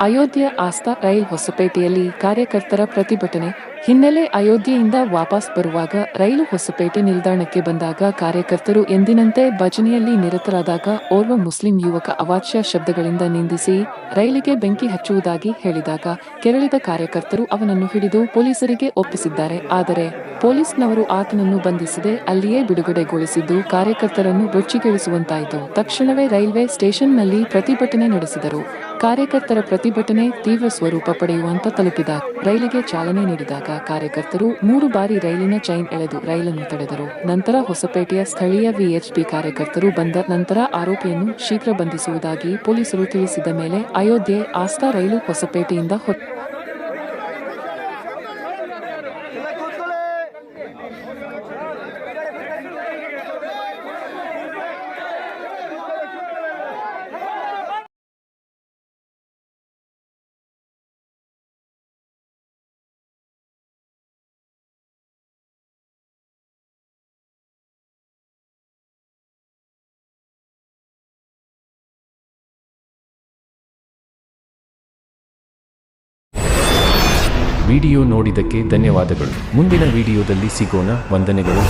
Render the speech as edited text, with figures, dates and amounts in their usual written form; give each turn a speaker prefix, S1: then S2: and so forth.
S1: Ayodhya Aastha rail ಹೊಸಪೇಟೆಯಲ್ಲಿ ಕಾರ್ಯಕರ್ತರ ಪ್ರತಿಭಟನೆ ಹಿನ್ನೆಲೆ ಅಯೋಧ್ಯೆಯಿಂದ ವಾಪಸ್ ಬರುವಾಗ ರೈಲು ಹೊಸಪೇಟೆ ನಿಲ್ದಾಣಕ್ಕೆ ಬಂದಾಗ ಕಾರ್ಯಕರ್ತರು ಎಂದಿನಂತೆ ಭಜನೆಯಲ್ಲಿ ನಿರತರಾದಾಗ ಓರ್ವ ಮುಸ್ಲಿಂ ಯುವಕ ಅವಾಚ್ಯ ಶಬ್ದಗಳಿಂದ ನಿಂದಿಸಿ ರೈಲಿಗೆ ಬೆಂಕಿ ಹಚ್ಚುವುದಾಗಿ ಹೇಳಿದಾಗ ಕೆರಳಿದ ಕಾರ್ಯಕರ್ತರು ಅವನನ್ನು ಹಿಡಿದು ಪೊಲೀಸರಿಗೆ ಒಪ್ಪಿಸಿದ್ದಾರೆ. ಆದರೆ ಪೊಲೀಸ್ನವರು ಆತನನ್ನು ಬಂಧಿಸದೆ ಅಲ್ಲಿಯೇ ಬಿಡುಗಡೆಗೊಳಿಸಿದ್ದು ಕಾರ್ಯಕರ್ತರನ್ನು ಬೆಚ್ಚಿಗೇಳಿಸುವಂತಾಯಿತು. ತಕ್ಷಣವೇ ರೈಲ್ವೆ ಸ್ಟೇಷನ್ನಲ್ಲಿ ಪ್ರತಿಭಟನೆ ನಡೆಸಿದರು. ಕಾರ್ಯಕರ್ತರ ಪ್ರತಿಭಟನೆ ತೀವ್ರ ಸ್ವರೂಪ ಪಡೆಯುವಂತ ತಲುಪಿದಾಗ ರೈಲಿಗೆ ಚಾಲನೆ ನೀಡಿದಾಗ ಕಾರ್ಯಕರ್ತರು 3 ಬಾರಿ ರೈಲಿನ ಚೈನ್ ಎಳೆದು ರೈಲನ್ನು ತಡೆದರು. ನಂತರ ಹೊಸಪೇಟೆಯ ಸ್ಥಳೀಯ ವಿಎಚ್ಪಿ ಕಾರ್ಯಕರ್ತರು ಬಂದ ನಂತರ ಆರೋಪಿಯನ್ನು ಶೀಘ್ರ ಬಂಧಿಸುವುದಾಗಿ ಪೊಲೀಸರು ತಿಳಿಸಿದ ಮೇಲೆ ಅಯೋಧ್ಯೆ ಆಸ್ಥಾ ರೈಲು ಹೊಸಪೇಟೆಯಿಂದ
S2: ವಿಡಿಯೋ ನೋಡಿದ್ದಕ್ಕೆ ಧನ್ಯವಾದಗಳು. ಮುಂದಿನ ವಿಡಿಯೋದಲ್ಲಿ ಸಿಗೋಣ. ವಂದನೆಗಳು.